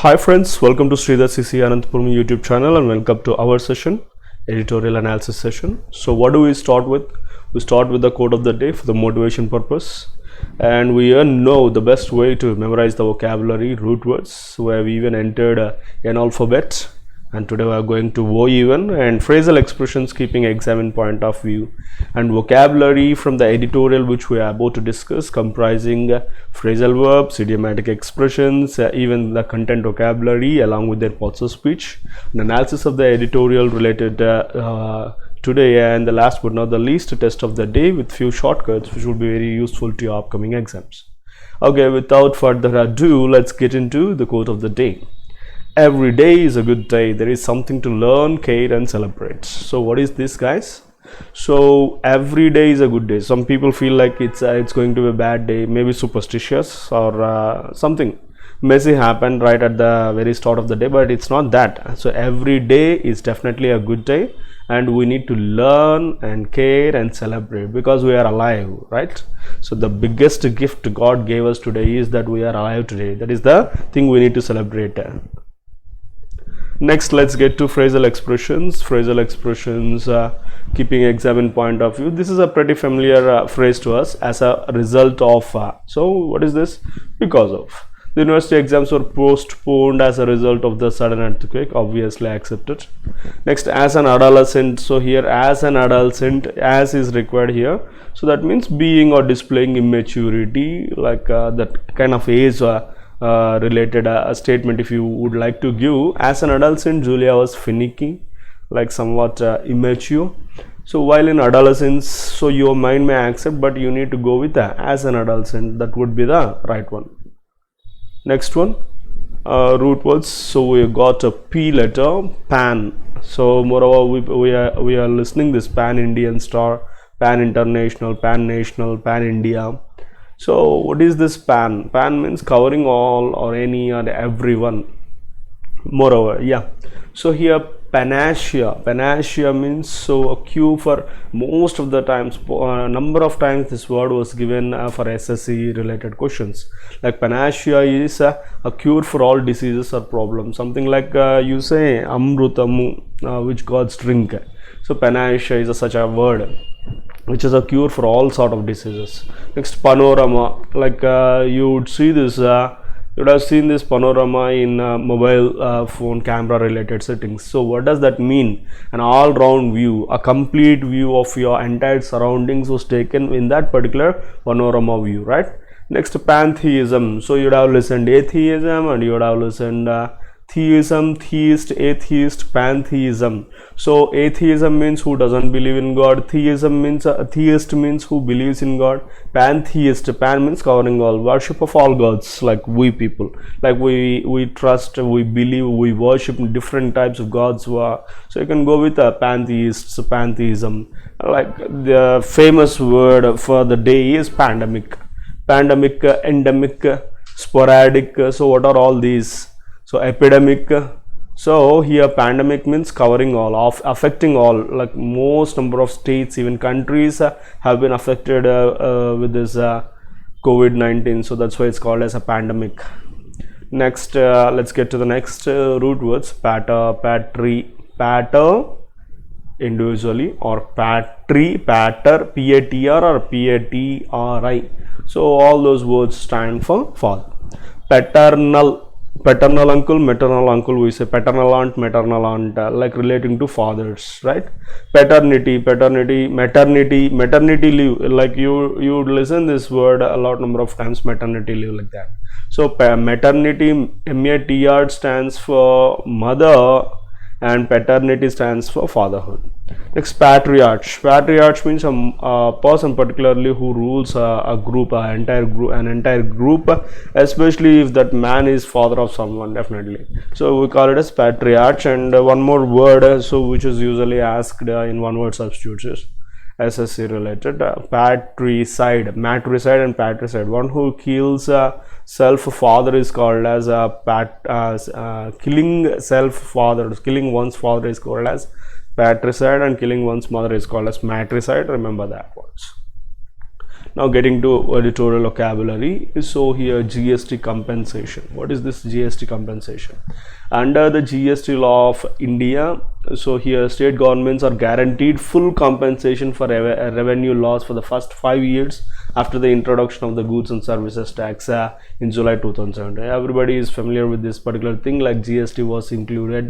Hi friends, welcome to Sreedhar'scce Anantapuramu YouTube channel and welcome to our session, editorial analysis session. So what do we start with? We start with the quote of the day for the motivation purpose, and we know the best way to memorize the vocabulary, root words. We have even entered an alphabet, and today we are going to O even and phrasal expressions keeping exam in point of view, and vocabulary from the editorial which we are about to discuss comprising phrasal verbs, idiomatic expressions, even the content vocabulary along with their parts of speech, an analysis of the editorial related today, and the last but not the least test of the day with few shortcuts which will be very useful to your upcoming exams. Okay, without further ado, let's get into the quote of the day. Every day is a good day. There is something to learn, care and celebrate. So what is this, guys? So every day is a good day. Some people feel like it's going to be a bad day, maybe superstitious or something messy happened right at the very start of the day, but it's not that. So every day is definitely a good day, and we need to learn and care and celebrate because we are alive, right? So the biggest gift God gave us today is that we are alive today. That is the thing we need to celebrate. Next, let's get to phrasal expressions. Phrasal expressions keeping exam in point of view. This is a pretty familiar phrase to us as a result of. So what is this? Because of. The university exams were postponed as a result of the sudden earthquake. Obviously, I accept it. Next, as an adolescent. So here, as an adolescent, as is required here. So that means being or displaying immaturity, like that kind of age related a statement if you would like to give. As an adolescent, Julia was finicky, like somewhat immature. So while in adolescence, so your mind may accept, but you need to go with as an adolescent. That would be the right one. Next one, root words. So we got a P letter, pan. So moreover, we are listening this pan-Indian star, pan-international, pan-national, pan-India. So what is this pan? Pan means covering all or any or everyone. Moreover, yeah. So here panacea. Panacea means so a cure for most of the times. Number of times this word was given for SSC related questions. Like panacea is a cure for all diseases or problems. Something like you say amrutamu, which gods drink. So panacea is such a word which is a cure for all sort of diseases. Next, panorama, like you would see this, you would have seen this panorama in mobile phone camera related settings. So what does that mean? An all round view, a complete view of your entire surroundings was taken in that particular panorama view, right? Next, pantheism. So you would have listened atheism and you would have listened theism, theist, atheist, pantheism. So atheism means who doesn't believe in God. Theism means theist means who believes in God. Pantheist, pan means covering all, worship of all gods, like we people, like we trust, we believe, we worship different types of gods. So you can go with pantheists, pantheism. Like the famous word for the day is pandemic. Pandemic, endemic, sporadic. So what are all these? So epidemic. So here pandemic means covering all, of affecting all, like most number of states, even countries have been affected with this COVID-19. So that's why it's called as a pandemic. Next, let's get to the next root words. Patter, patry, patter individually, or patry, patter, P-A-T-R or P-A-T-R-I. So all those words stand for father. Paternal. Paternal uncle, maternal uncle, we say paternal aunt, maternal aunt, like relating to fathers, right? Paternity, maternity leave, like you would listen this word a lot number of times, maternity leave, like that. So maternity, M-A-T-R stands for mother and paternity stands for fatherhood. Next, patriarch. Patriarch means a person particularly who rules a group, an entire group, especially if that man is father of someone, definitely. So we call it as patriarch. And one more word, so which is usually asked in one word substitutes, SSC related, patricide, matricide and patricide. One who kills self father is called as killing self father. Killing one's father is called as patricide, and killing one's mother is called as matricide. Remember that words. Now getting to editorial vocabulary. So here GST compensation. What is this GST compensation? Under the GST law of India, so here state governments are guaranteed full compensation for revenue loss for the first 5 years after the introduction of the goods and services tax in July 2017. Everybody is familiar with this particular thing, like GST was included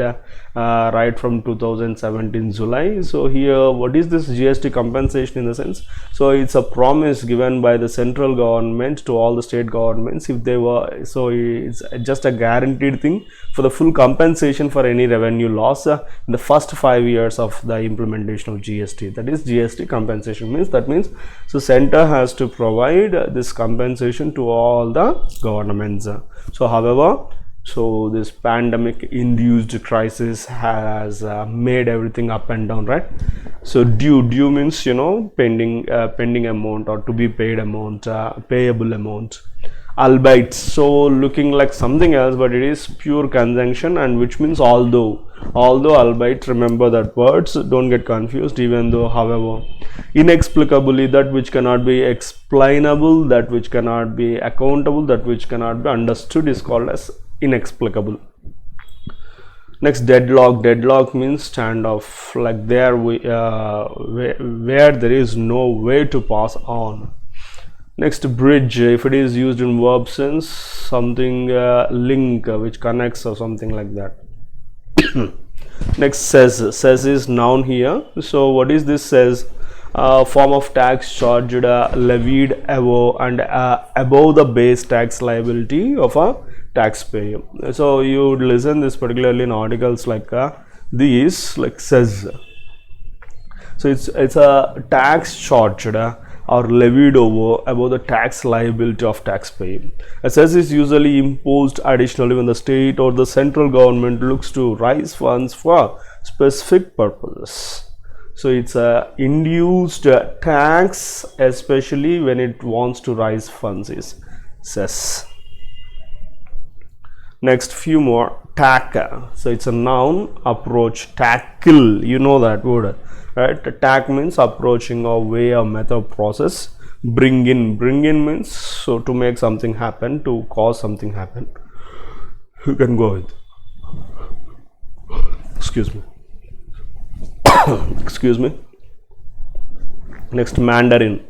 right from 2017 July. So here, what is this GST compensation in the sense? So it's a promise given by the central government to all the state governments if they were, so it's just a guaranteed thing for the full compensation for any revenue loss in the first 5 years of the implementation of GST. That is GST compensation means, that means so center has to provide this compensation to all the governments. So however, so this pandemic induced crisis has made everything up and down, right? So due means, you know, pending amount or to be paid amount, payable amount. Albeit, so looking like something else, but it is pure conjunction, and which means although, albeit, remember that words, don't get confused, even though, however. Inexplicably, that which cannot be explainable, that which cannot be accountable, that which cannot be understood is called as inexplicable. Next, deadlock means standoff, like there where there is no way to pass on. Next, bridge, if it is used in verb sense, something link which connects or something like that. Next, says is noun here. So what is this? Says form of tax charged, levied above and above the base tax liability of a taxpayer. So you would listen this particularly in articles like these, like says. So it's a tax charged or levied over above the tax liability of taxpayer. A cess is usually imposed additionally when the state or the central government looks to raise funds for specific purposes. So it's a induced tax, especially when it wants to raise funds, is cess. Next, few more. Tack, so it's a noun. Approach, tackle, you know that word, right? Tack means approaching or way or method, process. Bring in means so to make something happen, to cause something happen. You can go with, excuse me. Excuse me. Next, Mandarin.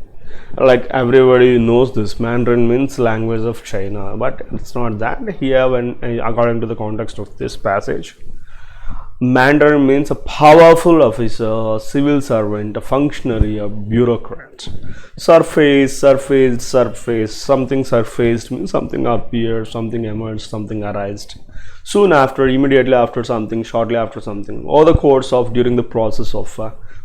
Like everybody knows this, Mandarin means language of China, but it's not that here. When according to the context of this passage, Mandarin means a powerful officer, a civil servant, a functionary, a bureaucrat. Surface, something surfaced means something appeared, something emerged, something arisen. Soon after, immediately after something, shortly after something, or the course of, during the process of.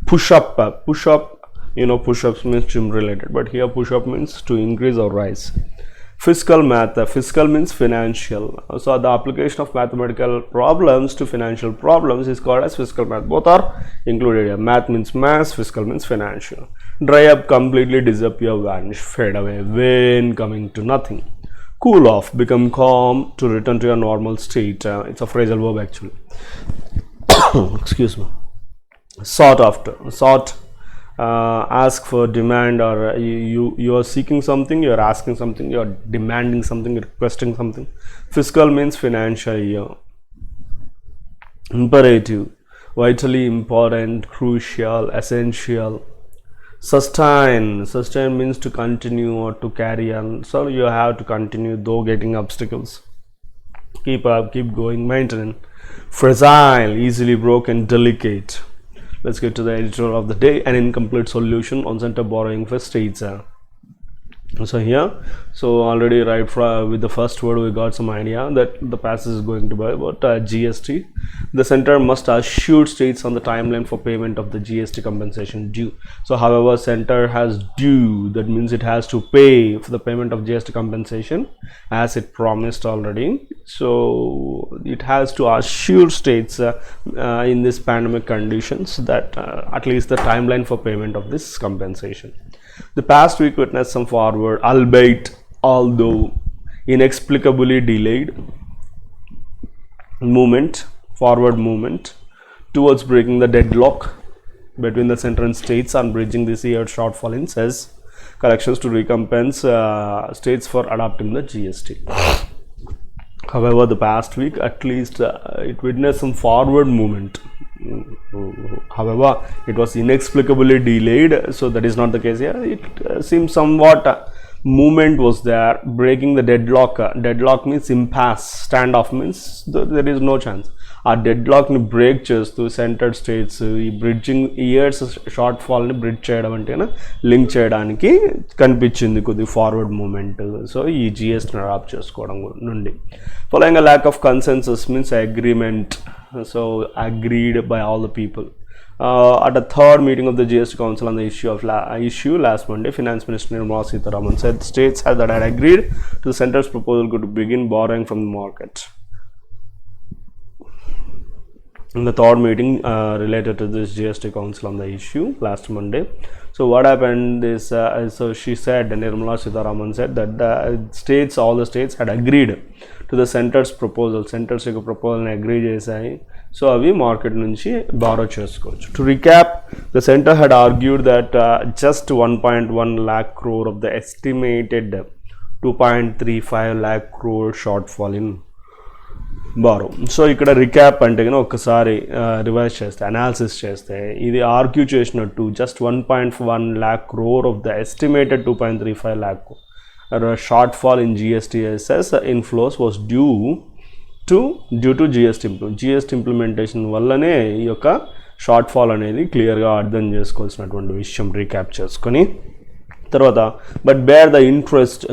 Push up, you know, push-ups means gym related, but here push-up means to increase or rise. Fiscal math, fiscal means financial. So the application of mathematical problems to financial problems is called as fiscal math. Both are included here. Math means mass, fiscal means financial. Dry up, completely disappear, vanish, fade away, wane, coming to nothing. Cool off, become calm, to return to your normal state. It's a phrasal verb actually. Excuse me. Sought after, sought, ask for, demand, or you are seeking something, you are asking something, you are demanding something, requesting something. Fiscal means financial year. Imperative, vitally important, crucial, essential. Sustain means to continue or to carry on, so you have to continue though getting obstacles. Keep up, keep going. Maintain. Fragile, easily broken, delicate. Let's get to the editorial of the day. An incomplete solution on center borrowing for states. So here, so already right with the first word we got some idea that the passage is going to be about GST. The center must assure states on the timeline for payment of the GST compensation due. So however, center has due, that means it has to pay for the payment of GST compensation as it promised already. So it has to assure states in this pandemic conditions that at least the timeline for payment of this compensation. The past week witnessed some forward, albeit although inexplicably delayed forward movement towards breaking the deadlock between the center and states and bridging this year's shortfall in cess collections to recompense states for adopting the GST. However, the past week at least it witnessed some forward movement. However, it was inexplicably delayed, so that is not the case here. It seems somewhat movement was there, breaking the deadlock. Deadlock means impasse, standoff means there is no chance. ఆ డెడ్లాక్ని break చేస్తూ centred states ఈ bridging years short ఫాల్ని bridge చేయడం అంటే link చేయడానికి కనిపించింది కొద్ది forward moment. So ఈ జిఎస్ని adapt చేసుకోవడం నుండి following a lack of consensus means agreement. So agreed by all the people. At the third meeting of the GST Council on the issue last Monday, Finance Minister Nirmala Sreedhar'scce said states that had agreed to the centre's proposal to begin borrowing from the market. In the third meeting related to this GST Council on the issue last Monday, so what happened is, so she said, Nirmala Sreedhar'scce said that all the states had agreed to the centre's proposal. Centre's proposal agree చేసాయి. So అవి market నుంచి borrow చేసుకోవచ్చు. To recap, the centre had argued that just 1.1 lakh crore of the estimated 2.35 lakh crore shortfall in borrow. So ఇక్కడ recap అంటే ఒక్కసారి revise చేస్తే, analysis చేస్తే, ఇది ఆర్గ్యూ చేసినట్టు just 1.1 lakh crore of the estimated 2.35 lakh shortfall in GSTSS inflows was due to GST implementation వల్లనే ఈ యొక్క షార్ట్ ఫాల్ అనేది క్లియర్గా అర్థం చేసుకోవాల్సినటువంటి విషయం రీక్యాప్ చేసుకొని తర్వాత but bear the interest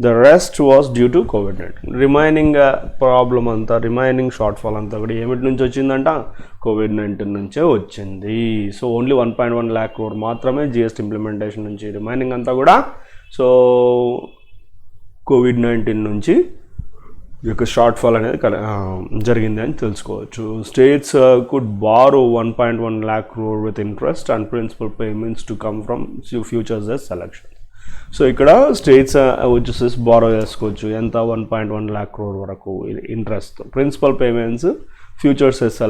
the rest was due to COVID-19. Remaining problem అంతా, రిమైనింగ్ షార్ట్ ఫాల్ అంతా కూడా ఏమిటి నుంచి వచ్చిందంట, COVID-19 నుంచే వచ్చింది. సో ఓన్లీ 1.1 lakh crore మాత్రమే జిఎస్టీ ఇంప్లిమెంటేషన్ నుంచి, రిమైనింగ్ అంతా కూడా సో COVID-19 నుంచి ఈ యొక్క షార్ట్ ఫాల్ అనేది జరిగింది అని తెలుసుకోవచ్చు. States could borrow 1.1 lakh crore with interest and principal payments to come from future cess collection. So ఇక్కడ స్టేట్స్ వచ్చేసి బారో చేసుకోవచ్చు ఎంత, 1.1 lakh crore వరకు interest, principal payments future cess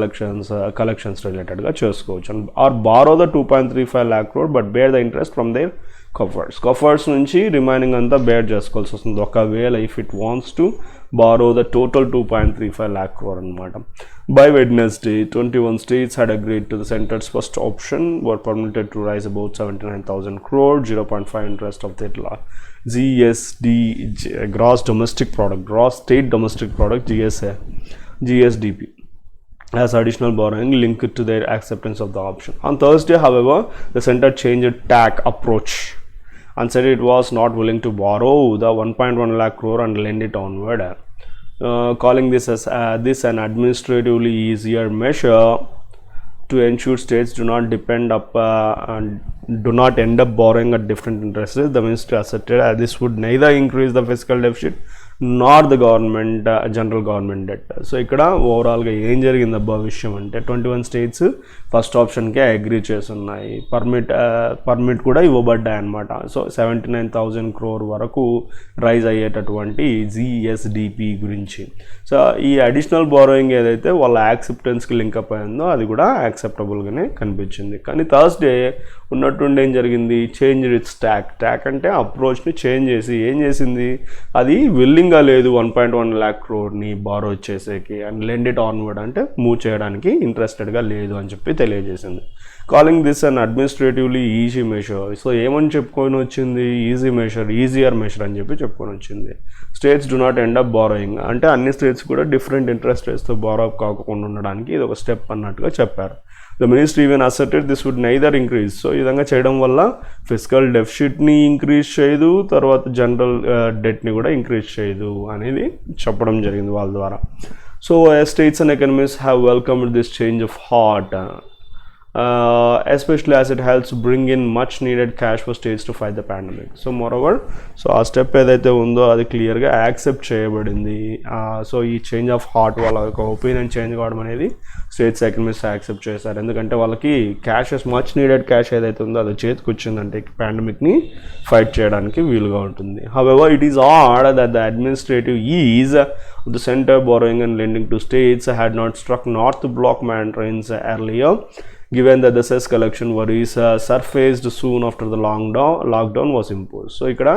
collections రిలేటెడ్గా చేసుకోవచ్చు. Or borrow the 2.35 lakh crore but bear the interest from their coffers నుంచి remaining అంతా bear చేసుకోవాల్సి వస్తుంది ఒకవేళ if it wants to borrow the total 2.35 lakh crore అనమాట. By Wednesday 21 states had agreed to the center's first option, were permitted to raise about 79,000 crore, 0.5 interest of their GSD, gross state domestic product, GSDP, as additional borrowing linked to their acceptance of the option. On Thursday, however, the center changed tack approach and said it was not willing to borrow the 1.1 lakh crore and lend it onward, calling this as an administratively easier measure to ensure states do not end up borrowing at different interest rates. The ministry asserted this would neither increase the fiscal deficit nor the general government debt. So ఇక్కడ ఓవరాల్గా ఏం జరిగింది అబ్బా విషయం అంటే 21 states first ఆప్షన్కే agree చేస్తున్నాయి, permit కూడా ఇవ్వబడ్డాయి అనమాట. సో 79,000 crore వరకు రైజ్ అయ్యేటటువంటి జిఎస్డిపి గురించి. సో ఈ అడిషనల్ బారోయింగ్ ఏదైతే వాళ్ళ యాక్సెప్టెన్స్కి లింకప్ అయిందో అది కూడా యాక్సెప్టబుల్గానే కనిపించింది. కానీ థర్స్డే ఉన్నట్టుండి ఏం జరిగింది, చేంజ్ ఇట్స్ ట్యాక్ అంటే అప్రోచ్ని చేంజ్ చేసి ఏం చేసింది, అది విల్లింగ్గా లేదు 1.1 lakh crore బారో చేసేకి అండ్ లెండ్ ఇట్ ఆన్వర్డ్ అంటే మూవ్ చేయడానికి ఇంట్రెస్టెడ్గా లేదు అని చెప్పి తెలియజేసింది. Calling this an administratively easy measure. So ఏమని చెప్పుకొని వచ్చింది, ఈజియర్ మెషర్ అని చెప్పి చెప్పుకొని వచ్చింది. States do not end up borrowing అంటే అన్ని స్టేట్స్ కూడా డిఫరెంట్ ఇంట్రెస్ట్ రేట్స్తో బారో కాకుండా ఉండడానికి ఇది ఒక స్టెప్ అన్నట్టుగా చెప్పారు. The ministry even asserted this would neither increase. So ఈ విధంగా చేయడం వల్ల ఫిజికల్ డెఫిసిట్ని ఇంక్రీజ్ చేయదు, తర్వాత జనరల్ డెట్ని కూడా ఇంక్రీజ్ చేయదు అనేది చెప్పడం జరిగింది వాళ్ళ ద్వారా. So states and economies have welcomed this change of heart, especially as it helps bring in much needed cash for states to fight the pandemic. So moreover, so ఆ స్టెప్ ఏదైతే ఉందో అది క్లియర్గా యాక్సెప్ట్ చేయబడింది. సో ఈ change of heart వాళ్ళ యొక్క opinion change కావడం అనేది స్టేట్స్ ఎకనమీస్ యాక్సెప్ట్ చేశారు. ఎందుకంటే వాళ్ళకి మచ్ నీడెడ్ క్యాష్ ఏదైతే ఉందో అది చేతికి వచ్చిందంటే పాండమిక్ని ఫైట్ చేయడానికి వీలుగా ఉంటుంది. However, it is odd that the administrative ease of the center borrowing and lending to states had not struck north block mandarins earlier. given that the cess collection worries surfaced soon after the lockdown was imposed. So ఇక్కడ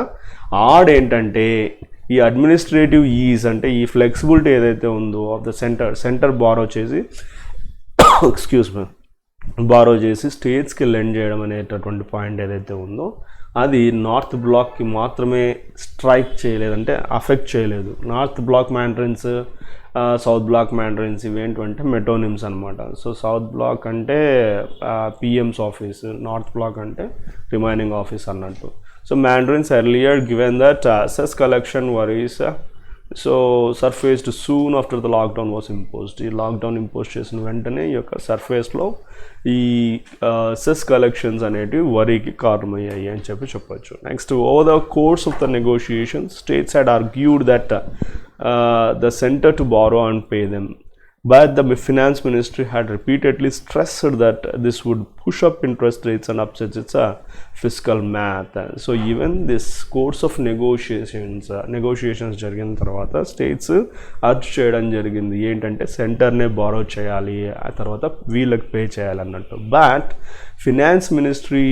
add ఏంటంటే ఈ administrative is అంటే ఈ flexibility ఏదైతే ఉందో of the centre borrow చేసి excuse me borrow చేసి స్టేట్స్కి లెండ్ చేయడం అనేటటువంటి పాయింట్ ఏదైతే ఉందో అది నార్త్ బ్లాక్కి మాత్రమే స్ట్రైక్ చేయలేదు, అంటే అఫెక్ట్ చేయలేదు. North Block mandarins, South Block mandarins ఇవేంటంటే మెటోనిమ్స్ అనమాట. సో సౌత్ బ్లాక్ అంటే పిఎమ్స్ ఆఫీస్, నార్త్ బ్లాక్ అంటే రిమైనింగ్ ఆఫీస్ అన్నట్టు. So mandarins earlier given that cess collection worries so surfaced soon after the lockdown was imposed. ఈ lockdown impose చేసిన వెంటనే ఈ యొక్క సర్ఫేస్లో ఈ సెస్ కలెక్షన్స్ అనేటివి వరీకి కారణమయ్యాయి అని చెప్పొచ్చు. Next, over the course of the negotiations states had argued that the center to borrow and pay them, but the finance ministry had repeatedly stressed that this would push up interest rates and upset its fiscal math. So even this course of negotiations జరిగిన తర్వాత states urge చేయడం జరిగింది ఏంటంటే సెంటర్నే borrow చేయాలి, ఆ తర్వాత వీళ్ళకి pay చేయాలి అన్నట్టు. But finance ministry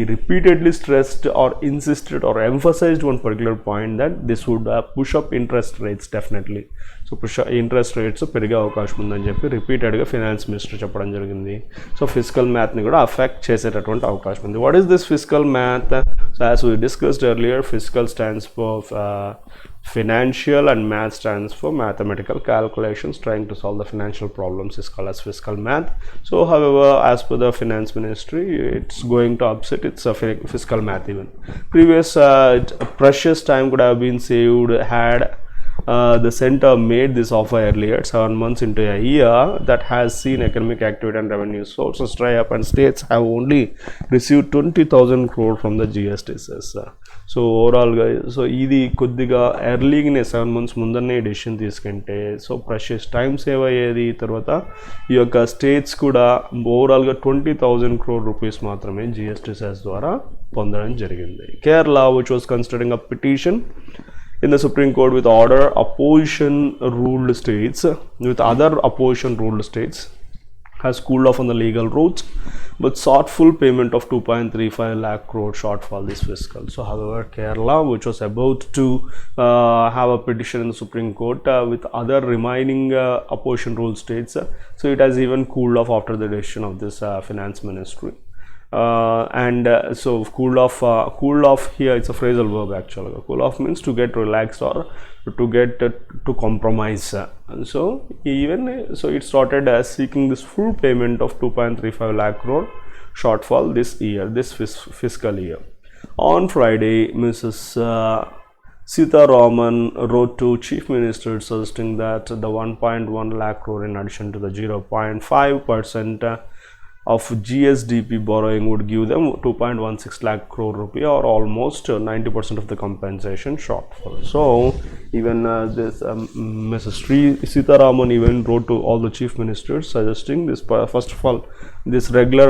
repeatedly stressed or insisted or emphasized one particular point that this would push up interest rates definitely. So interest rates పెరిగే అవకాశం ఉందని చెప్పి రిపీటెడ్గా ఫినాన్స్ మినిస్టర్ చెప్పడం జరిగింది. సో ఫిజికల్ మ్యాథ్ని కూడా అఫెక్ట్ చేసేటటువంటి అవకాశం ఉంది. What is this physical math? So as we discussed earlier, physical stands for financial and math stands for mathematical calculations trying to solve the financial problems is called as fiscal math. So however, as per the finance ministry, it's going to upset its fiscal math even. Previous precious time could have been saved had the center made this offer earlier, 7 months into a year that has seen economic activity and revenue sources dry up, and states have only received 20,000 crore from the GST cess. So ఓవరాల్గా so ఇది కొద్దిగా ఎర్లీగానే 7 months ముందరనే decision తీసుకుంటే so precious time save అయ్యేది. తర్వాత ఈ యొక్క states కూడా ఓవరాల్గా 20,000 crore రూపీస్ మాత్రమే GST సెస్ ద్వారా పొందడం జరిగింది. Kerala, which was considering a petition in the Supreme Court with other opposition ruled states, has cooled off on the legal routes but sought full payment of 2.35 lakh crore shortfall this fiscal. So however, Kerala, which was about to have a petition in the Supreme Court with other remaining opposition ruled states, so it has even cooled off after the decision of this finance ministry. So cooled off here, it's a phrasal verb actually. Cool off means to get relaxed or to get to compromise. So it started seeking this full payment of 2.35 lakh crore shortfall this fiscal year. On Friday, Mrs. Sreedhar'scce wrote to Chief Minister suggesting that the 1.1 lakh crore in addition to the 0.5% of GSDP borrowing would give them 2.16 lakh crore rupee or almost 90% of the compensation shortfall. So even this Mrs. Sreedhar'scce even wrote to all the chief ministers suggesting this, first of all, this regular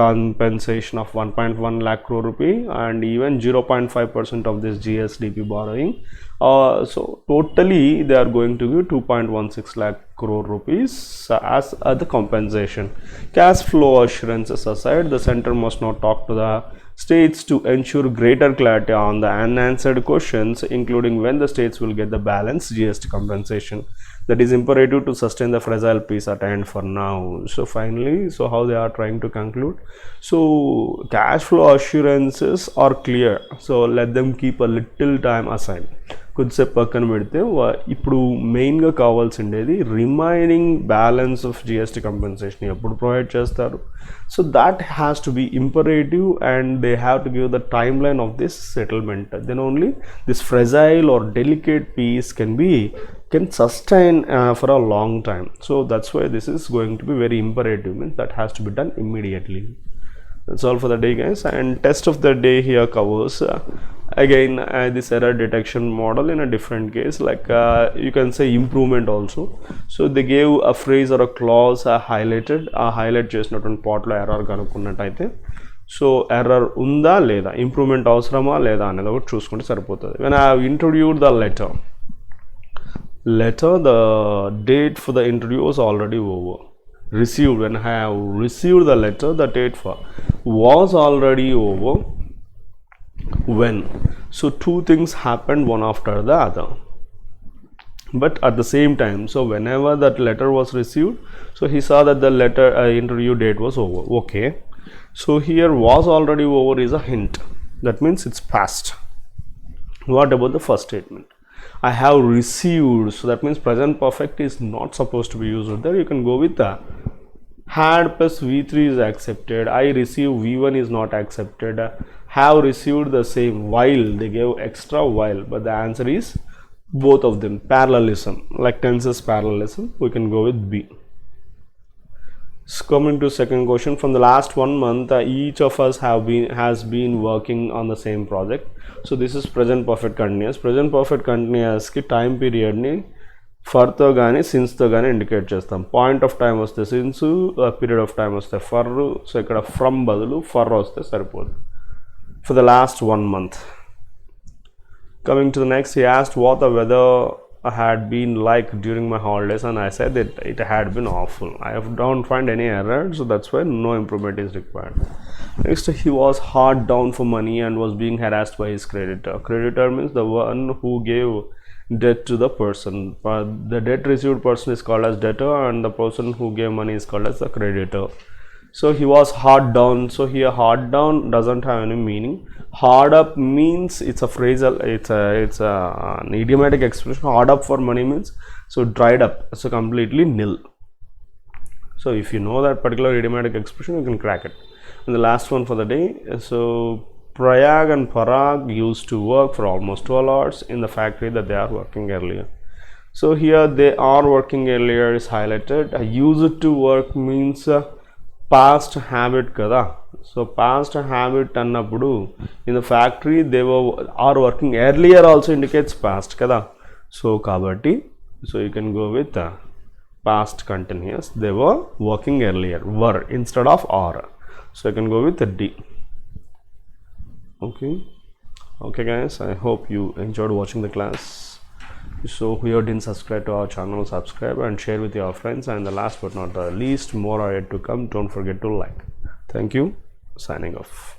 compensation of 1.1 lakh crore rupee and even 0.5% of this GSDP borrowing. So totally they are going to give 2.16 lakh crore rupees as the compensation. Cash flow assurances aside, the center must not talk to the states to ensure greater clarity on the unanswered questions, including when the states will get the balance GST compensation. That is imperative to sustain the fragile peace at hand for now. So finally, so how they are trying to conclude? So cash flow assurances are clear, so let them keep a little time aside. కొద్దిసేపు పక్కన పెడితే ఇప్పుడు మెయిన్గా కావాల్సిండేది remaining balance of GST compensation ఎప్పుడు provide చేస్తారు. So that has to be imperative and they have to give the time line of this settlement. Then only this fragile or delicate peace can sustain for a long time. So that's why this is going to be very imperative, means that has to be done immediately. That's all for the day, guys. And test of the day here covers again this error detection model in a different case, like you can say improvement also. So they gave a phrase or a clause highlighted, highlight చేసినటువంటి పార్ట్లో error కనుక్కున్నట్టయితే so error ఉందా లేదా, improvement అవసరమా లేదా అనేది ఒకటి చూసుకుంటే సరిపోతుంది. when I have introduced the letter, the date for the interview was already over. received, when I have received the letter, the date for was already over when. So two things happened one after the other, but at the same time. So whenever that letter was received, so he saw that the letter interview date was over. Okay, so here was already over is a hint, that means it's past. What about the first statement? I have received, so that means present perfect is not supposed to be used there. You can go with the had plus V3 is accepted. I receive V1 is not accepted. Have received the same, while they gave extra while, but the answer is both of them. Parallelism, like tenses parallelism, we can go with B. So coming to second question, from the last 1 month each of us has been working on the same project. So this is present perfect continuous. Present perfect continuous ki time period ni for తో కానీ since తో కానీ indicate చేస్తాం. Point of time వస్తే since, period of time వస్తే for. So ఇక్కడ from బదులు for వస్తే సరిపోదు. For the last 1 month. Coming to the next, he asked what the weather had been like during my holidays, and I said that it had been awful. I don't find any error, so that's why no improvement is required. Next, he was hard down for money and was being harassed by his creditor. Creditor means the one who gave debt to the person. The debt received person is called as debtor, and the person who gave money is called as the creditor. So he was hard down. So here hard down doesn't have any meaning. Hard up means it's a phrasal, it's an idiomatic expression. Hard up for money means so dried up, so completely nil. So if you know that particular idiomatic expression, you can crack it. And the last one for the day, so Prayag and Parag used to work for almost 12 hours in the factory that they are working earlier. So here they are working earlier is highlighted. Used to work means past habit kada. So past habit annappudu in the factory they are working earlier also indicates past kada. So kabatti, so you can go with past continuous. They were working earlier, were instead of are. So you can go with the D. Okay guys, I hope you enjoyed watching the class. So who you didn't subscribe to our channel, subscribe and share with your friends, and the last but not the least, more are yet to come. Don't forget to like. Thank you. Signing off.